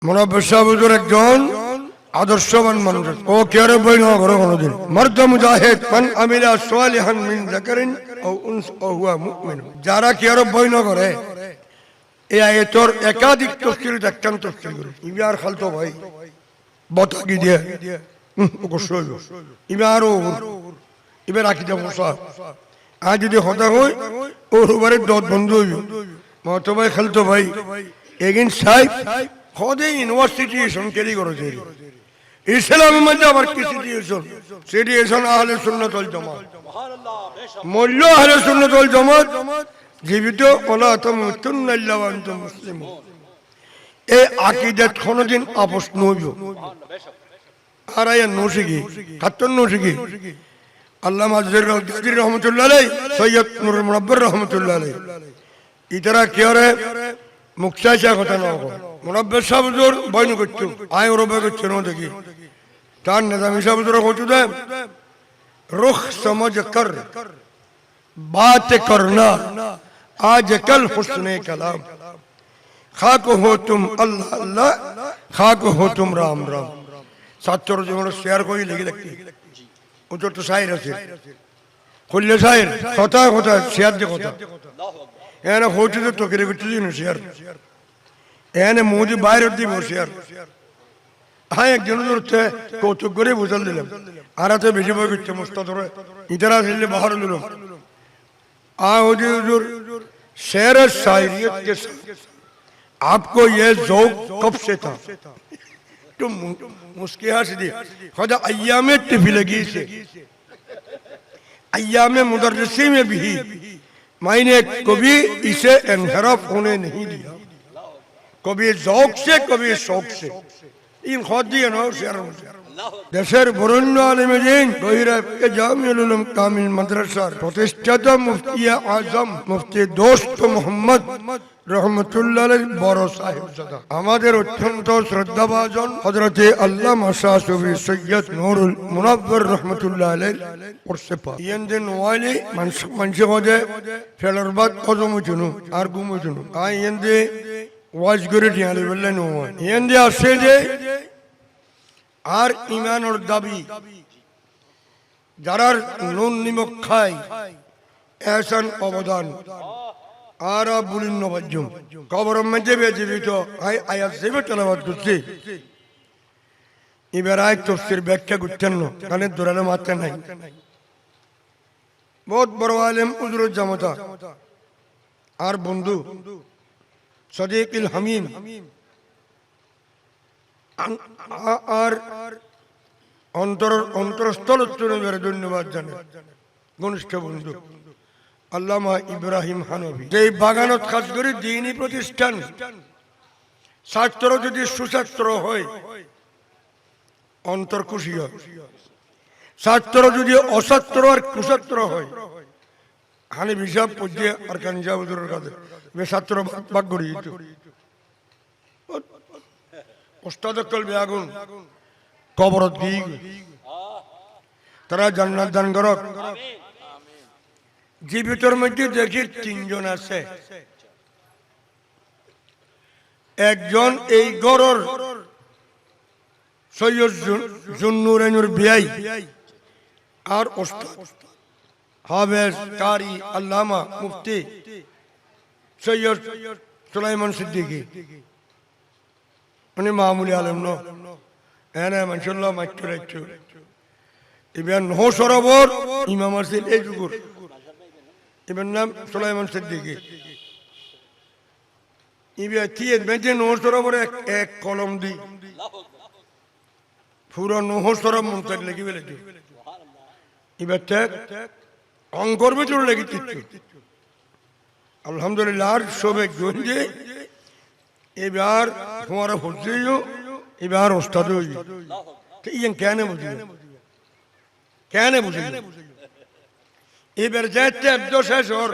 মুনাব্বির সাহেব হুজুর একজন আদর্শবান মানুষ। ও কেয়ারে বই না করে কোনোদিন মর্দ মুজাহিদ মান আমিলা সালিহান মিন যাকারিন আও উনসা ওয়া হুয়া মুমিন। যারা কেয়ারে বই না করে এই আয়াতের একাধিক তাফসীর দেখতাম তাফসীর করে ইবার খালতো ভাই বতাকি দিয়ে অবশ্যই ইবার এবার আকিদা মুসা আজ যদি হতা হয় ওর উপরে দত বন্ধ হইব মত ভাই খালতো ভাই এগিন সাহেব খোদে ইউনিভার্সিটি সংকেলি করেছে ইসলামের মধ্যে আবার কি সিটিয়েশন আহলে সুন্নাত ওয়াল জামাত মূল্য আহলে সুন্নাত ওয়াল জামাত জীবিত ওলা তামুতুন্না ইল্লা ওয়া আনতুম মুসলিমুন। এই আকীদাত কোনদিন আপোষ নইব আর আয়া নশিকি কাতন নশিকি আল্লামা আজহারী রহমাতুল্লাহ আলাইহি সৈয়দ নূরুল মুনাব্বির রহমাতুল্লাহ আলাইহি ইতারা কি করে মুক্তাশা কথা না মুনাব্বির সাহেব হুজুর বয়ন করতে আয় ওরবে করতে না দেখি তার নিজামী সাহেব হুজুর কইতো দে রুখ সমঝ কর बात करना आज कल हुस्ने कलाम खाक हो तुम अल्लाह अल्लाह खाक हो तुम राम राम। ছাত্র জীবন শেয়ার করি লিখে লিখতে ওদের তো শায়ের আছে খুললে শায়ের কথা কথা শেয়ার যে কথা এনে হইতে তো করে করতে দিন শেয়ার এনে মোদি বাইরে দিব শেয়ার হ্যাঁ একজন ধরতে কৌতুক করে বুঝাল দিলাম আর হাতে বেশি বই করছে মুস্তা ধরে ইতারা ছেলে বাহার দিলাম हुजूर शेर शायरियत के साथ आपको ये ज़ौक़ कब से था? तो मुस्किया से दिया खुदा अय्यामे तिफिलगी से अय्यामे मुदर्रिसी में भी मैंने कभी इसे इनहराफ होने नहीं दिया, कभी ज़ौक़ से कभी शौक़ से। इन खुद दिया ना शेर দেশের বরেণ্য আলেম দিন গহিরাতে জামিউল উলুম কামিল মাদ্রাসার প্রতিষ্ঠাতা মুফতি আজম মুফতি দোস্ত মোহাম্মদ রহমতুল্লাহ আলাইহি বড় সাহেবজাদা আমাদের অত্যন্ত শ্রদ্ধাভাজন হযরতে আল্লামা শাহ সুফি সৈয়দ নূরুল মুনাব্বির রহমতুল্লাহ আলাইহি পড়ছে পা ইয়েন্দেন ওয়ালি মানসে হদে ফেলরবাদ কজমুচুনু আর গুমুচুনু আই ইয়েন্দে ওয়াজ করে দিয়ালে বললেন ওয়া ইয়েন্দে আসে যে আর ইমানের দাবি যারা নুন নিমক খায় এহসান অবদান আর বুলিন নবাজ্জুম কবরের মধ্যে জীবিত আয়াত জীবিত তেলাওয়াত করছে এবার আয়াত তাফসীর ব্যাখ্যা করতেন না কানে দৌড়ানো মারতে নাই বহুত বড় আলেম হুজুরুল জামাতা আর বন্ধু সাদিকুল হামিম আর অন্তরস্থল ধন্যবাদ জানাই ঘনিষ্ঠ বন্ধু আল্লামা ইব্রাহিম হানফি যে বাগানত কাজ করে দ্বীনি প্রতিষ্ঠান ছাত্র যদি সুছাত্র হয় অন্তর খুশি হয়, ছাত্র যদি অছাত্র আর কুছাত্র হয় হানি হিসাব পর্যায়ে আর কানিজা হুজুরের কাছে ছাত্র ভাগ করি ওস্তাদকল বেআগুন কবরত দি তারা জান্নাত দান করক। জীবিতর মধ্যে দেখি তিনজন আছে, একজন এই গরর সৈয়দ জুন্নুরাইনুর বিয়াই আর ওস্তাদ হাফেজ কারি আল্লামা মুফতি সৈয়দ সুলাইমান সিদ্দিকী উনি মামুলি আলেম ন এনে মাশাআল্লাহ মাইটু রাইটু ইবেন নহ সরোবর ইমাম আসিল এই যুগর ইবেন নাম সুলাইমান সিদ্দিকী ইবে তিয়ে বেজে নহ সরোবর এক কলম দি পুরো নহ সরোবর মুনতাক লাগি বেলে দি ইবে tek অঙ্কর ভিতর লাগি তিচ্ছু আলহামদুলিল্লাহ আর সবে গঞ্জে এবার তোমার হচ্ছেও এবার ওস্তাদ ইয়েন কেন বুঝি কেন বুঝি এবার যাইতে একদম শেষ ওর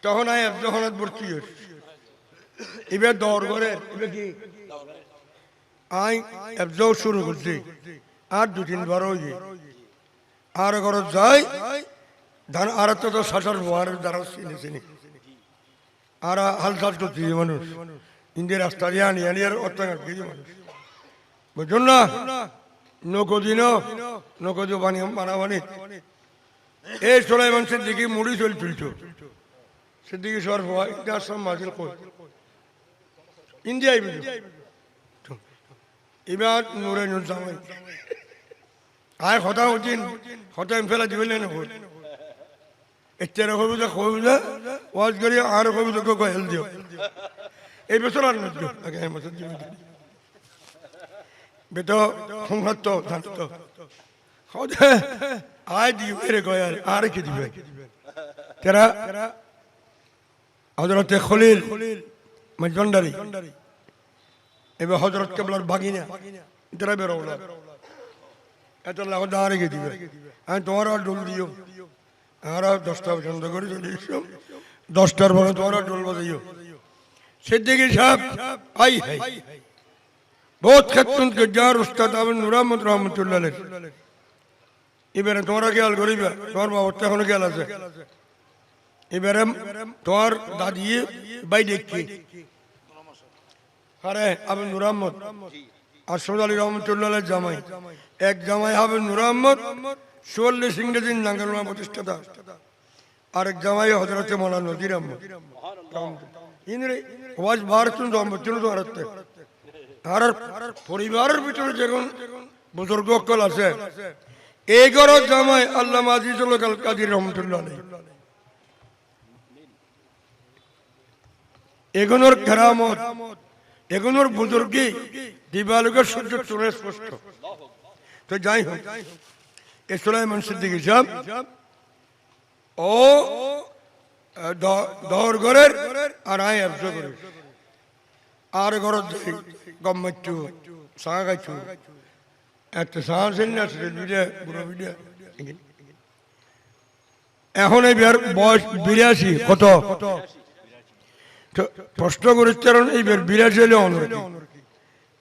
তখন আয় যখন ভর্তি এবার দৌড় করে এবার কি আই একদম শুরু করছি আর দু তিনবার হয়ে আর ঘর যাই ধান আর তো শাসার বোয়ারের দ্বারা চিনি চিনি আর হাল চাষ করছি মানুষ ইন্দির রাস্তা দিয়ে আনি আনি আর অত্যাচার কিছু মানুষ বুঝুন না নকদিও বানাবানি এই সুলাইমান সিদ্দিকী মুড়ি চল তুলছ সিদ্দিকী সর আশ্রম মাঝিল কই ইন্ডিয়ায় বুঝো এবার নুরে নুর জামাই আয় কথা উচিন কথা ফেলা দিবেন না কই এর কবি যে কবি যে ওয়াজ করি আর কবি যে কই হেল দিও এই বছর আর নজর আগে এই বছর দিবে বেটো সংহত জানত খোদে আয় দিবে রে কই আর কি দিবে তেরা হযরত খলিল মজবন্ডারি এবার হযরত কেবলার বাগিনা তেরা বেরোলা এত লাগো দাঁড়ে গে দিবে আমি তোমার আর ডোল দিও আর 10টা পর্যন্ত করে চলে এসো 10টার পরে তোমার ডোল বাজাইও সিদ্দিকী সাহেব আই হাই বহুত ক্ষেত্রন কে যার উস্তাদ আবু নূর আহমদ রহমাতুল্লাহ আলাইহি এবারে তোমরা খেয়াল করিবা তোমার বাবা এখন খেয়াল আছে এবারে তোমার দাদি বাই দেখি আরে আবু নূর আহমদ আশরাফ আলী রহমাতুল্লাহ আলাইহি জামাই এক জামাই হবে নূর আহমদ 44 ইংরেজি নাঙ্গলমা প্রতিষ্ঠাতা আরেক জামাই হযরত মাওলানা নজির আহমদ ইনরে ওয়াজ ভারতুন রহমতুল দরতে আর পরিবারের ভিতরে যখন বুজুর্গ কল আছে 11 জামাই আল্লামা আজিজুল কাদির রহমাতুল্লাহ আলাইহি এগুনোর কেরামত এগুনোর বুজুর্গি দিবালুকের সূর্য চলে স্পষ্ট তো যাই হোক সুলাইমান সিদ্দিকী সাহেব ও দরগরের আর আয় আফজো করে আর ঘরত যাই গম্মাচ্ছু সাঁ গাইছু একটা সাঁ ছিল না বিড়ে বুড়ো বিড়ে এখন এই বিয়ার বয়স 82 কত প্রশ্ন করেছে কারণ এই বিয়ার 82 হলে অনর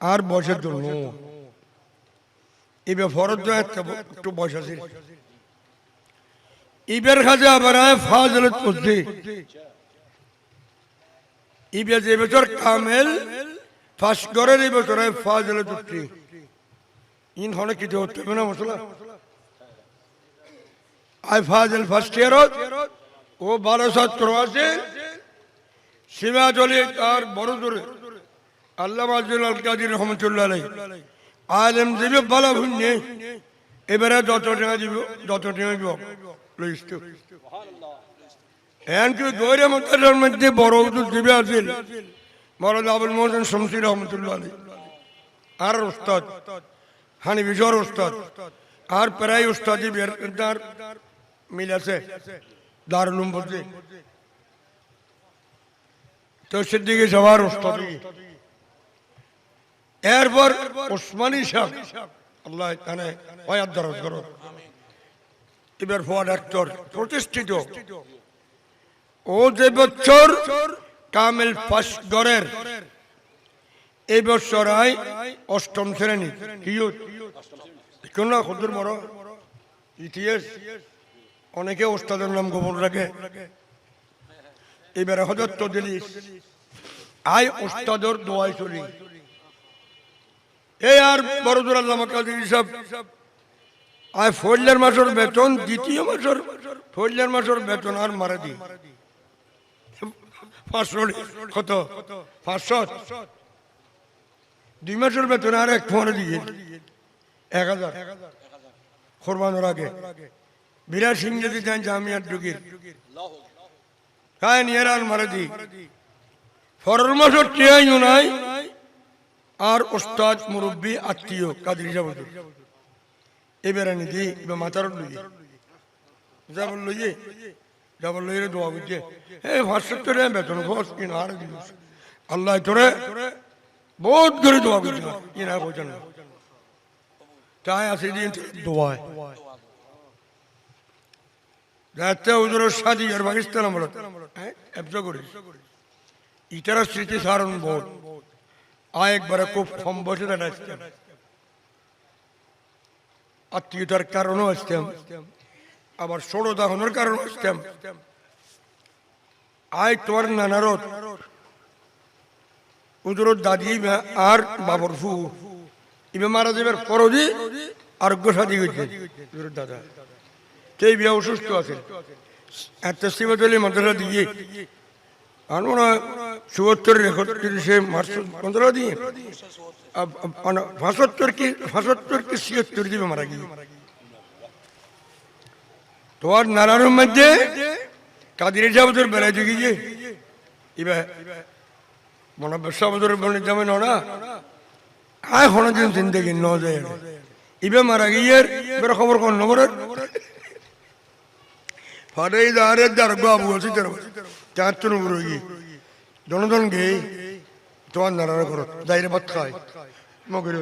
আর বয়সের জন্য এবার ফরজ একটু বয়স আছে এবার কাজে আবার ফাজলত করছে এবার যে বছর কামেল ফার্স্ট গড়ের এই বছর ফাজলত উঠছে ইন হলে কিছু হতে হবে না মশলা আই ফাজল ফার্স্ট ইয়ার ও 1283 সিমাজলি আর বড় দূরে আল্লামা আজিজুল কাদির রহমাতুল্লাহ আলাইহি আলেম দিবে বালা ভুন্নে এবারে যত টাকা দিব লইস্ত এনকি গৌরে মতার মধ্যে বড় উজুর দিবে আছিল বড় আবুল মোহসেন শমসী রহমাতুল্লাহ আলাইহি আর উস্তাদ হানি বিজর উস্তাদ আর প্রায় উস্তাদি বেরদার মিল আছে দারুল উলুম বলতে তো সিদ্দিকী সবার উস্তাদি এরপর ওসমানী সাহেব আল্লাহ তাআলা হায়াত দারাজ করো এবার ফোয়াদ ডাক্তার প্রতিষ্ঠিত ও যে বছর কামেল ফার্স্ট গড়ের এই বছর আই 8ম শ্রেণী কি কোন না খুদুর বড় ইতিহাস অনেকে ওস্তাদের নাম গোপন রাখে এবারে হযরত তদলিস আই ওস্তাদের দোয়ায় চলি এই আর বড়দুর আল্লামা কাদির সাহেব আয় ফজলের মাসের বেতন দ্বিতীয় মাসের ফজলের মাসের বেতন আর মারা দি 500 কত 500 2 মাসের বেতন আর এক ফোনে দিয়ে 1000 কোরবানোর আগে বিরাট সিং যদি যান জামিয়াত ঢুকির কায় নিয়ে আর মারা দি ফরের মাসের টিয়াই নাই আর ওস্তাদ মুরব্বী আত্মীয় কাদির সাহেব এবারে নিদি এবার মাথার লইয়ে যাবল লইয়ে দোয়া বুঝছে এই 500 টাকা বেতন খরচ কিনা আর দিস আল্লাহ তোরে বহুত করে দোয়া করছে কিনা বোঝেন তাই আসি দিন দোয়ায় যাতে হুজুর শাদি আর পাকিস্তান আমরা এবজা করি ইটার স্মৃতি সারণ বহুত একবারে খুব কম বসে আসতাম আত্মীয়তার কারণও আসতাম আবার ষোড়ো দাহনের কারণও আসতাম তোমার নানারত উজুরত দাদি আর বাবর ফু ইবে মারা যাবার পরদি আরোগ্য সাথী হয়েছে উজুরত দাদা সেই বিয়া অসুস্থ আছে এত শিবাতলি মাদ্রাসা দিয়ে আনো ৭৪-৭১ মার্চ 15 দিয়ে ৭৫ কি ৭৬ দিবে মারা গিয়ে তোমার নারায়ণের মধ্যে কাদির সাহেবের বেড়াইতে গিয়ে এবার মনে ব্যবসা বদর বলে যাবে না আয় হন দিন জিন্দগি ন যায় ইবে মারা গিয়ে এবার খবর কোন নম্বরের ফারে দাঁড়ের দার বাবু আছে চারজন উপর গিয়ে জনজন গিয়ে তোমার নারায়ণ করো দাইরে ভাত খায় মগের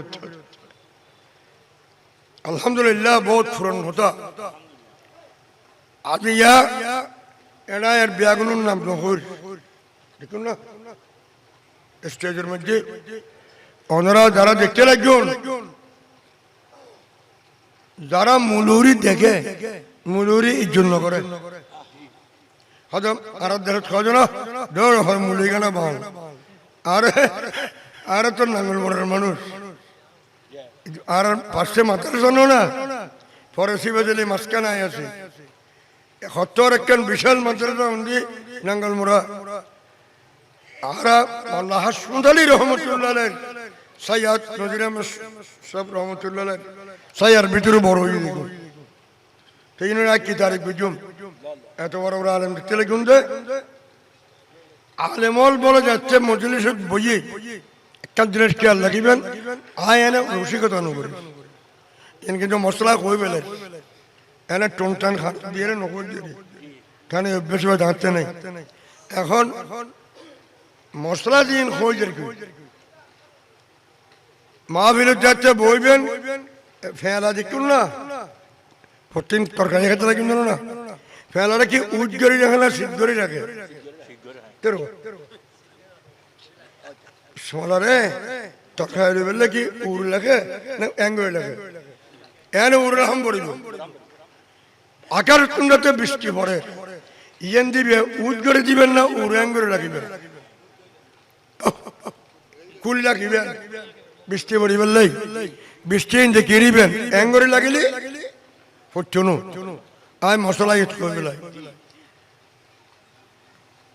আলহামদুলিল্লাহ বহুত ফুরন হতা আজ ইয়া এরা এর বিয়াগুলোর নাম নহর দেখুন না স্টেজের মধ্যে ওনারা যারা দেখতে লাগবেন যারা মুলুরি দেখে মুলুরি ইজ্জত করে হয়তো আর দেশ খাওয়া না দৌড় হয় মুলি গানা বাল আর তো নাঙ্গল মোড়ের মানুষ আর পাশে মাথার জন্য না পরে শিবাজলি মাঝখানায় আছে হত্তর একখান বিশাল মাদ্রাসা উনি নাঙ্গল মোড়া আর আল্লাহ হাসমত আলী রহমতুল্লাহ সৈয়দ নজির আহমদ সব রহমতুল্লাহ সৈয়ার ভিতরে বড় হয়ে দেখো সেই জন্য কি তারিখ বুঝুম এত বড় বড় আলেম দেখতে লিখুন যে আলেমল বলে যাচ্ছে মজলিসত বইয়ে একটা জিনিস খেয়াল রাখিবেন আয় এনে রসিকতা নকরি এনে কিন্তু মশলা কই পেলে এনে টন টান খান দিয়ে নকর দিয়ে খানে অভ্যেস হয়ে দাঁড়াতে নেই এখন মশলা দিন খোঁজ রেখে মাহফিলের যাচ্ছে বইবেন ফেলা দেখুন না প্রতিদিন তরকারি খেতে লাগে কিন্তু না ফেলাটা কি উজ করে রাখে না শীত করে রাখে সোলারে তরকারি বললে কি উড় লাগে না অ্যাঙ্গল লাগে এনে উড় রাখাম পড়িব আকার কুণ্ডাতে বৃষ্টি পড়ে ইয়েন দিবে উজ করে দিবেন না উড় অ্যাঙ্গলে রাখিবেন কুল রাখিবেন বৃষ্টি পড়ি বললেই বৃষ্টি কিনিবেন অ্যাঙ্গলে লাগিলে চুনু আয় মশলা ইউজ করবে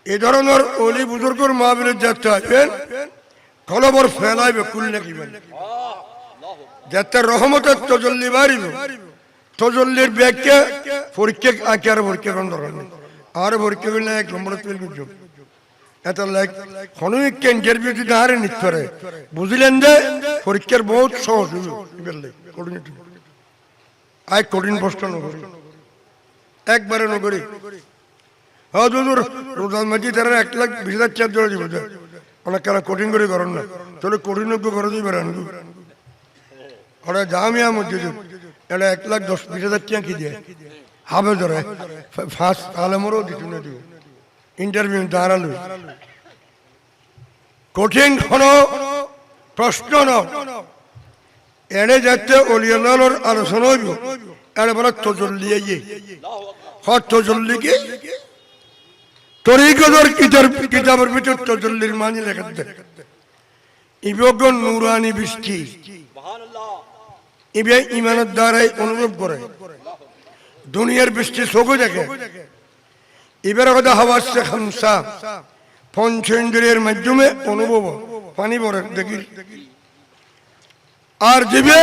এই ধরনের অলি বুজুর্গর মাহফিলের যাত্রা আসবেন কলবর ফেলাইবে কুল রাখিবেন যাতে রহমতের তজল্লি বাড়িব তজল্লির ব্যাগকে পরীক্ষা আঁকে আর পরীক্ষা কোন দরকার নেই আর পরীক্ষা করলে এক নম্বর তুল বুঝুন এত লাইক হনুমিককে ইন্টারভিউ দিতে হারে নিতে পারে বুঝলেন যে পরীক্ষার বহুত সহজ আয় কঠিন প্রশ্ন নগরী একবারে নগরী হ্যাঁ দুদুর রোজান মাঝি তারা 1,20,000 চার্জ জোড়া দিব অনেক কেন কঠিন করে করেন না চলে কঠিনজ্ঞ করে দিই বেড়ান ওরা জামিয়া মধ্যে এটা 1,10,20,000 টাকা কি দিয়ে হাবে ধরে ফার্স্ট আলমরও দিত না দিব ইন্টারভিউ দাঁড়ালো কঠিন কোন প্রশ্ন ন এনে যাচ্ছে অলিয়াল্লাহর আলোচনা হইব এনে বলে তজল্লি তজল্লি কি তরিকতর কিতাবের ভিতর তজল্লির মানি লেখা ইবগ নুরানি বৃষ্টি ইবে ইমানের দ্বারাই অনুভব করে দুনিয়ার বৃষ্টি চোখে দেখে এবার কথা হাওয়াসে খামসা পঞ্চ ইন্দ্রিয়ের মাধ্যমে অনুভব পানি পড়ে দেখি আর দিবে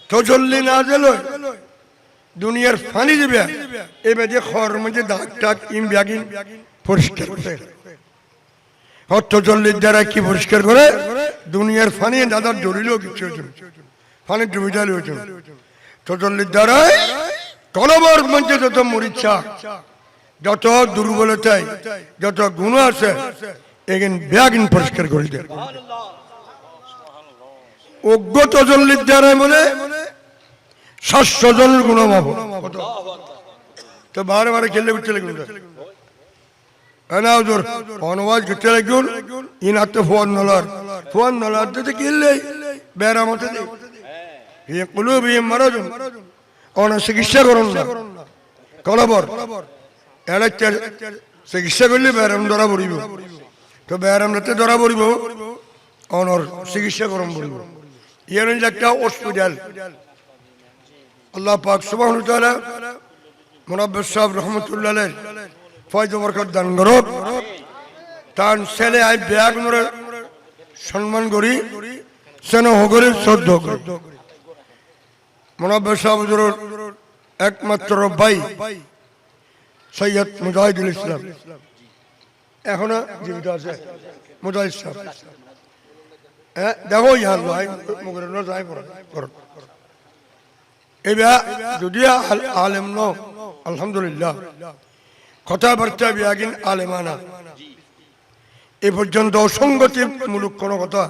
তজল্লি না দিল দুনিয়ার পানি দিবে এবার যে খর মধ্যে দাগ টাক ইম ব্যাগিন পরিষ্কার করে তজল্লির দ্বারা কি পরিষ্কার করে দুনিয়ার পানি দাদার জড়িলেও কিছু পানি ডুবে যালে তজল্লির দ্বারাই কলবর মধ্যে যত মরিচা যত দুর্বলতায় যত গুণ আছে এগিন ব্যাগিন পরিষ্কার করে দেয় অজ্ঞ তজল্লির দ্বারা বলে 700 জনের গুণ তো বারে বারে খেললে উঠতে লাগবে অনুবাদ করতে লাগুন ইনার তো ফোন নলার দিতে কিনলেই বেড়ামতে মারাজন অনেক চিকিৎসা করুন না কলবর চিকিৎসা করলে ব্যারাম ধরা পড়িব তো ব্যায়াম রাতে ধরা পড়িব অনর চিকিৎসা করম পড়িব ইয়ার একটা হসপিটাল আল্লাহ পাক সুবহানাহু ওয়া তাআলা মুনাব্বির সাহেব রহমাতুল্লাহ আলাইহি ফয়জ বরকত দান করুক তার ছেলে আই ব্যাগুনরে সম্মান করি স্নেহ করি শ্রদ্ধা করি মুনাব্বির সাহেব হুজুরের একমাত্র ভাই সৈয়দ মুজাহিদুল ইসলাম এখনো জীবিত আছে মুজাহিদ সাহেব হ্যাঁ দেখো ইয়ার ভাই মুগরে ন যাই পড় এবার যদি আলেম ন আলহামদুলিল্লাহ কথাবার্তা বিয়াগিন আলেমানা এ পর্যন্ত অসঙ্গতিমূলক কোনো কথা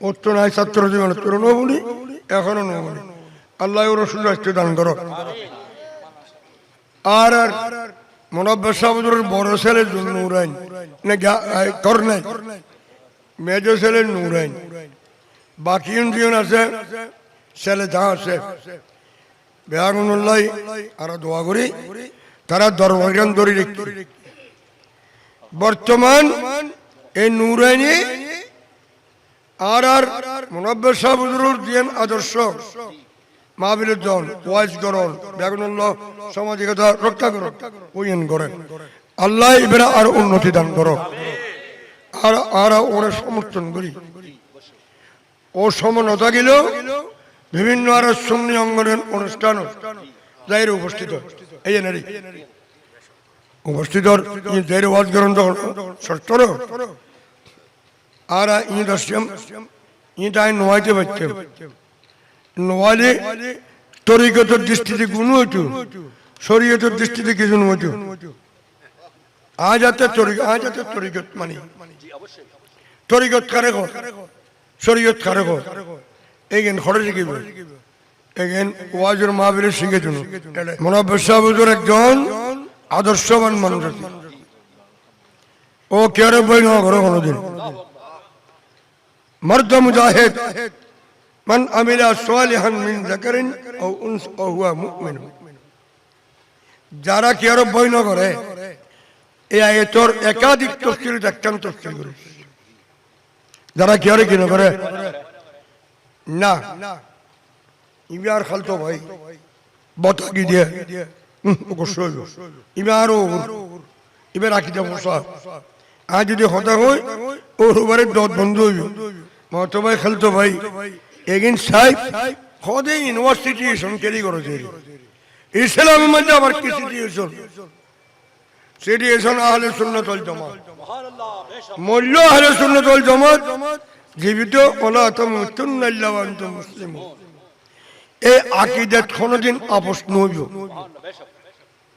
অর্থ নাই ছাত্র জীবন উত্তর ন বলি এখনো ন বলি আল্লাহ রসুল রাষ্ট্র দান করো আর আর মুনাব্বির সাহেবের বড় ছেলে নুরাইন না কর নাই মেজো ছেলে নুরাইন বাকি জীবন আছে ছেলে যা আছে বেহাগুনুল্লাহ আর দোয়া করি তারা দরবাগান ধরে রেখে বর্তমান এই নুরাইনি আর আর মুনাব্বির সাহেব হুজুরের দিয়েন আদর্শ মাহবিলের জন ওয়াইজ করন বেহাগুনুল্লাহ সামাজিকতা রক্ষা করো ওইন করেন আল্লাহ এবারে আর উন্নতি দান করো আর আর ওরা সমর্থন করি ও সমানতা গেল বিভিন্ন আর সুন্নি অঙ্গনের অনুষ্ঠান যাই উপস্থিত এই নারী উপস্থিত যাই ওয়াজ করেন সত্তর আর ই দর্শম ইটাই নোয়াইতে পারতাম নোয়ালে তরিকতের দৃষ্টিতে গুণ হইতো শরীয়তের দৃষ্টিতে কিছু হইতো আজ হাতে তরিকত মানে তরিকত কারে গো শরীয়ত কারে গো এইগেন খড়ে শিখিব এইগেন ওয়াজের মাহফিলে শিখে শুনো মুনাব্বির সাহেব হুজুর একজন আদর্শবান মানুষ ও কেয়ারে বই না করো কোনোদিন মর্দ মুজাহিদ মান আমিলা সালিহান মিন যাকারিন আও উনসা আও হুয়া মুমিন যারা কেয়ারে বই না করে এই আয়াতের একাধিক তাফসীর দেখতাম তাফসীর করে যারা কেয়ারে কি না করে না ইমার খালতো ভাই বতাকি দিয়ে অবশ্যই ইমার এবার রাখি দেব আজ যদি হতা হয় ওর উপরে দত বন্ধ হইব মতো ভাই খেলতো ভাই এগিন সাহেব হদে ইউনিভার্সিটি কেরি করেছে ইসলামের মধ্যে আবার কি সিটিয়েশন আহলে সুন্নাত ওয়াল জামাত মূল্য আহলে সুন্নাত ওয়াল জামাত জীবিত ওলা তামুতুন্না ইল্লা ওয়া আনতুম মুসলিমুন এই আকীদাত কোনদিন আপোষ নইব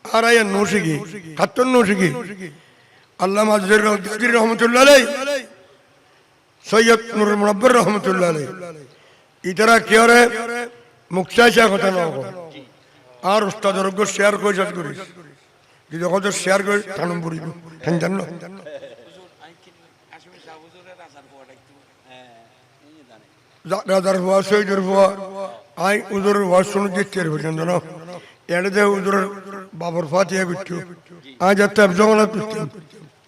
আর আয়া নশিকি খাতন নশিকি আল্লামা আজিজুর রহমাতুল্লাহ আলাইহি সৈয়দ নুরুল মুনাব্বির রহমাতুল্লাহ আলাইহি ইতারা কিয়রে মুক্তাচা কথা না আর উস্তাদের শেয়ার করে যাত করি যদি ওদের শেয়ার করে কানুন পড়িব কেন জানো রাজার হওয়া শহীদের হওয়া আই উজুরের হওয়া শুনে দিচ্ছে পর্যন্ত না এড়ে উজুরের বাবর ফাতিয়া করছো আজ একটা জগন্নাথ করতাম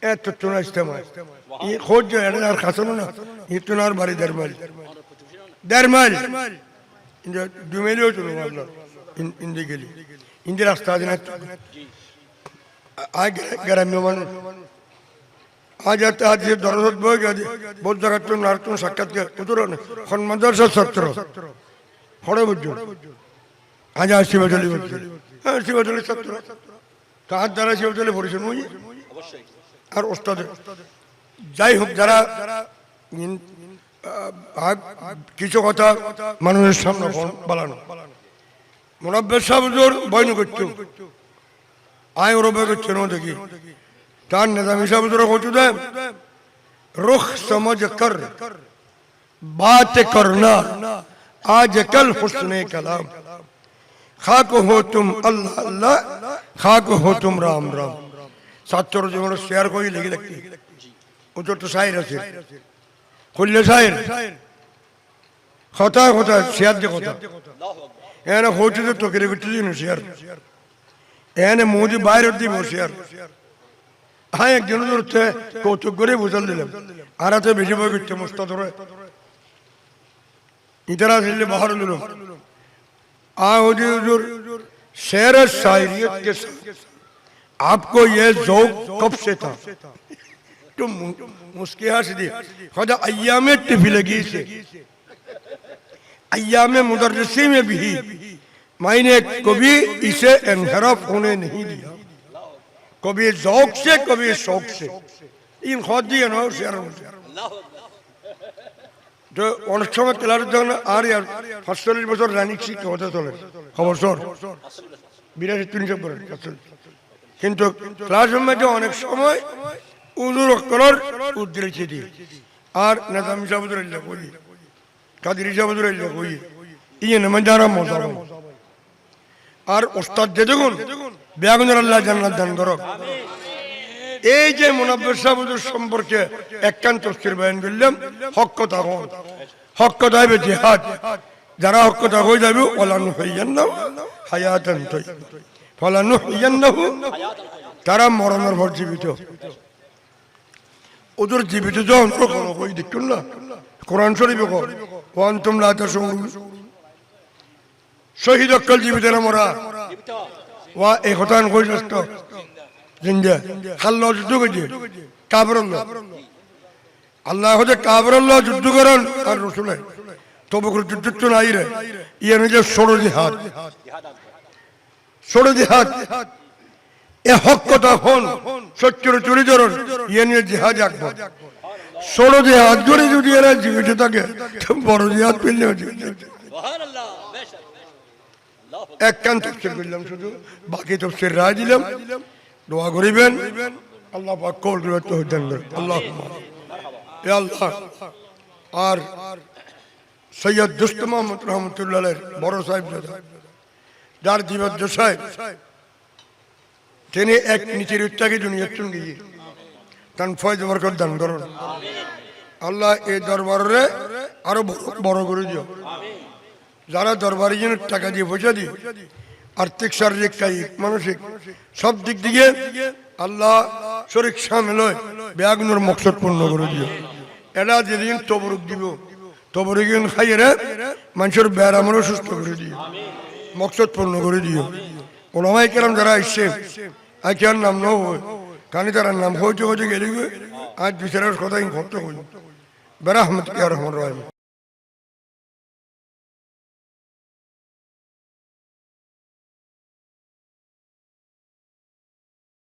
এত চুনা ইস্তেমা ই খোঁজ এড়ে আর খাসানো না ই চুনার বাড়ি 1.5 মাইল 1.5 মাইল দু মাইলেও চলো আপনার ইন্দি গেলি ইন্দি রাস্তা আছে না আজ গ্রাম্য মানুষ আজ একটা আজ দরজত বই গেছে বহুত জায়গার তো নারতুন সাক্ষাৎ উত্তর মাদ্রাসার ছাত্র খড়ে বুঝছো আজ আর শিবাচলি বলছে হ্যাঁ শিবাচলির ছাত্র তার দ্বারা শিবাচলি পড়েছেন ওই আর ওস্তাদের যাই হোক যারা কিছু কথা মানুষের সামনে বলানো মুনাব্বির সাহেব হুজুর বয়ন করতো আয় ওরবে করছে না দেখি তার নিজাম হিসাব হুজুর হতো দেন रुख समझ कर बात करना आज कल हुस्ने कलाम खाक हो तुम अल्लाह अल्लाह खाक हो तुम राम राम ছাত্র জীবনের শেয়ার করে লেগে লাগতে ওটা তো শায়ের আছে খুললে শায়ের কথা কথা শেয়ার যে কথা এনে হইতে তো তোকে করতে দিন শেয়ার এনে মোদি বাইরে দিব শেয়ার হ্যাঁ একজন ধরতে কৌতুক করে বুঝাল দিলাম আর হাতে বেশি বই করছে মোস্তা ধরে इधर से बाहर लो हुजूर शेर शायरियत के साथ आपको ये ज़ौक़ कब से था तो मुस्कियात से दिया खुदा अय्यामे तिफिलगी से अय्यामे मुदर्रिसी में भी मैंने कभी इसे इनहराफ होने नहीं दिया कभी ज़ौक़ से कभी शौक़ से इन खुद दिया ना शेर তো অনেক সময় ক্লাসের যখন আর ৪৫ বছর রানিক শিক্ষা হতে চলে খবর সর ৮২-৩০ করে কিন্তু ক্লাসের মধ্যে অনেক সময় উজুর অক্ষর উদ্দেশ্যে দিয়ে আর নেতাম সাবুদুল্লাহ কই কাদির সাবুদুল্লাহ কই ইয়ে নামে যারা মজা আর ওস্তাদ যে দেখুন বেগুনের আল্লাহ জান্নাত দান করো এই যে মুনাব্বির সাহেবের সম্পর্কে একখান তাফসীর বয়ান করলাম হক কথা হন হক কথা হবে জিহাদ যারা হক কথা হয়ে যাবে ওয়ালানু হাইয়ান্নাহু হায়াতান তাইয়্যিবা ফালানু হাইয়ান্নাহু তারা মরণের পর জীবিত ওদের জীবিত যখন কোনো কই দেখুন না কোরআন শরীফে কো ওয়ান তুম লা তাশুরুন শহীদ অকল জীবিতরা মরা ওয়া এই কথা কই দস্ত জিন্দা খাল্লা যুদ্ধ করেছে কাবরুল্লাহ আল্লাহ হচ্ছে কাবরুল্লাহ যুদ্ধ করেন আর রসুলে তবু যুদ্ধ তো নাই রে ইয়ে নিজে ষোড়ো জিহাদ এ হক কথা হন সত্যের চুরি ধরন ইয়ে নিয়ে জিহাদ আকবর ষোড়ো জিহাদ করে যদি এরা জীবিত থাকে বড় জিহাদ পেলে এক কান তফসির করলাম শুধু বাকি তফসির রায় দিলাম দোয়া করিবেন আল্লাহ পাক কবুল করে তৌফিক দান করেন আল্লাহুম্মা ইয়া আল্লাহ আর সৈয়দ দুস্ত মোহাম্মদ রহমতুল্লাহ আলাইহির বড় সাহেব যার জীবদ্দশায় তিনি এক নিচের উত্তাকে দুনিয়ার চুন গিয়ে তান ফয়জ বরকত দান করুন আল্লাহ এই দরবারে আরো বড় করে দিও যারা দরবারে যেন টাকা দিয়ে পয়সা দিই আর্থিক শারীরিক কায়িক মানসিক সব দিক দিয়ে আল্লাহ শরীক শামিল হয় বেগুনের মকসদ পূর্ণ করে দিও এরা যেদিন তবরুক দিব তবরুক খাইয়ে মানুষের ব্যারামও সুস্থ করে দিও মকসদ পূর্ণ করে দিও ওলামায়ে কেরাম যারা আসছে আর কি আর নাম নাও হয় কারণ তারা নাম হইতে হইতে গেলে আজ বিচারের কথা করতে হইল বেরাহমত কে রহমান রহিম